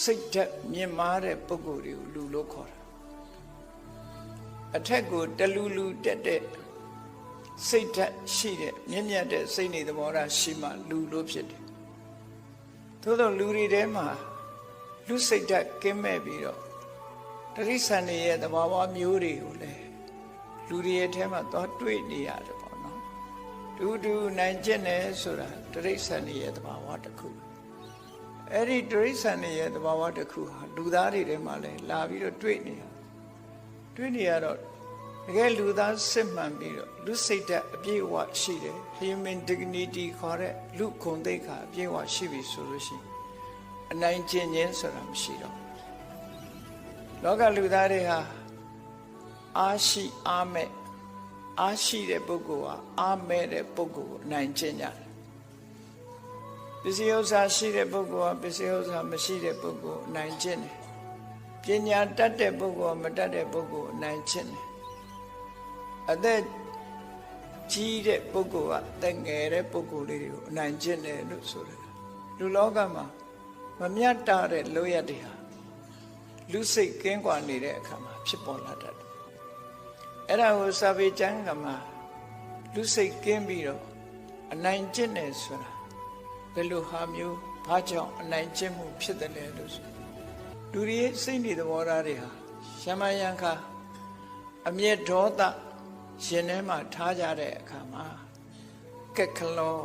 စိတ်ဓာတ်မြင့်မားတဲ့ပုဂ္ဂိုလ်တွေကိုလူလို့ခေါ်တာအထက်ကိုတလူလူတက်တဲ့စိတ်ဓာတ်ရှိတဲ့မြင့်မြတ်တဲ့စိတ်နေသဘောထားရှိမှလူလို့ဖြစ်တယ်သို့သောလူတွေထဲမှာလူစိတ်ဓာတ်ကင်းမဲ့ပြီးတော့တိရစ္ဆာန်တွေရဲ့သဘာဝမျိုးတွေကိုလည်းလူတွေရဲ့ထဲမှာသွားတွေ့နေရတယ်ပေါ့နော်တူနိုင်ကျင့်တယ်ဆိုတာတိရစ္ဆာန်တွေရဲ့သဘာဝတစ်ခုအဲ့ဒီတိရစ္ဆာန်တွေရဲ့သဘာဝတစ်ခုဟာလူသားတွေထဲမှာလည်းလာပြီးတော့တွေ့နေရတော့တကယ်လူသားစစ်မှန်ပြီးတော့လူစိတ်ဓာတ်အပြည့်အဝရှိတယ် human dignity ခေါ်တဲ့လူဂုဏ်သိက္ခာအပြည့်အဝရှိပြီဆိုလို့ရှိရင်အနိုင်ကျင့်ခြင်းဆိုတာမရှိတော့လောကလူသားတွေဟာအားရှိအားမဲ့အားရှိတဲ့ပုဂ္ဂိုလ်ဟာအားမဲ့တဲ့ပုဂ္ဂိုလ်ကိုအနိုင်ကျင့်ကြတယ်ပစ္စည်းဥစ္စာရှိတဲ့ပုဂ္ဂိုလ်ဟာပစ္စည်းဥစ္စာမရှိတဲ့ပုဂ္ဂိုလ်အနိုင်ကျင့်တယ်ပညာတတ်တဲ့ပုဂ္ဂိုလ်မတတ်တဲ့ပုဂ္ဂိုလ်အနိုင်ကျင့်တယ်အသက်ကြီးတဲ့ပုဂ္ဂိုလ်ကအသက်ငယ်တဲ့ပုဂ္ဂိုလ်လေးတွေကိုအနိုင်ကျင့်တယ်လို့ဆိုတယ်လူလောကမှာမမြတ်တာတဲ့လောရတဲ့ဟာလူစိတ်ကင်းကွာနေတဲ့အခါမှာဖြစ်ပေါ်လာတတ်တယ်အဲ့ဒါကိုစာပေကျမ်းကမှာလူစိတ်ကင်းပြီးတော့အနိုင်ကျင့်တယ်ဆိုတာဘယ်လိုဟာမျိုးဘာကြောင့်အနိုင်ကျင့်မှုဖြစ်တယ်လဲလို့ဆိုလူတွေစိတ်နေသဘောထားတွေဟာရှမယံခါအမျက်ဒေါသရှင်ထဲမှာထားကြတဲ့အခါမှာကက်ခလော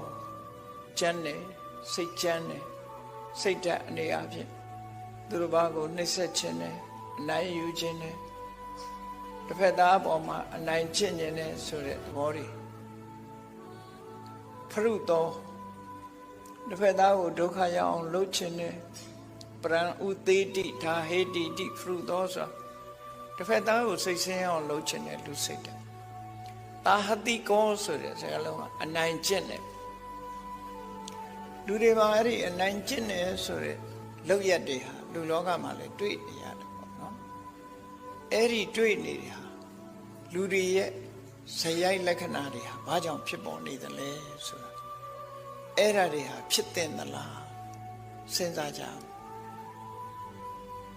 ကျမ်းတယ်စိတ်ကျမ်းတယ်စိတ်ဓာတ်အနေအချင်းသူတို့ဘာကိုနှိမ့်ဆက်ခြင်းနဲ့အနိုင်ယူခြင်းနဲ့တစ်ဖက်သားအပေါ်မှာအနိုင်ကျင့်ခြင်းနဲ့ဆိုတဲ့သဘောတွေဖရုတော်တစ်ဖက်သားကိုဒုက္ခရောက်အောင်လုပ်ခြင်းနဲ့ပရံဥသေးတိဒါဟေတိတိဖရုတော်ဆိုတစ်ဖက်သားကိုစိတ်ဆင်းအောင်လုပ်ခြင်းနဲ့လူစိတ်တယ်တာဟတိကောဆိုတဲ့စကားလုံးကအနိုင်ကျင့်တယ်လူတွေမှာအဲ့ဒီအနိုင်ကျင့်တယ်ဆိုတဲ့လောက်ရက်တွေဟာလူလောကမှာလည်းတွေ့နေရတယ်ပေါ့နော်အဲ့ဒီတွေ့နေတဲ့ဟာလူတွေရဲ့ဇယိုက်လက္ခဏာတွေဟာဘာကြောင့်ဖြစ်ပေါ်နေသလဲဆိုတာအဲ့ဒါတွေဟာဖြစ်တဲ့သလားစဉ်းစားကြအောင်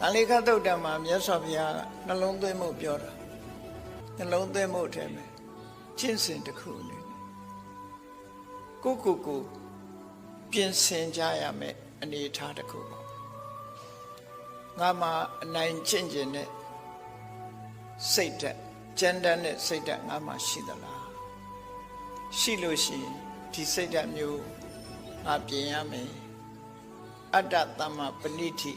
တာလိခသုတ်တံမှာမြတ်စွာဘုရားကနှလုံးသွင်းမှုပြောတာနှလုံးသွင်းမှုထဲမှာကျင့်စဉ်တစ်ခုအနေနဲ့ကိုပြင်ဆင်ကြရမယ်အနေအထားတစ်ခုပေါ့ငါမှာအနိုင်ကျင့်ခြင်းနဲ့စိတ်ဓာတ်ကြမ်းတမ်းတဲ့စိတ်ဓာတ်ငါမှာရှိသလားရှိလို့ရှိရင်ဒီစိတ်ဓာတ်မျိုးငါပြင်ရမယ်အတ္တသမ္မာပဏိတိ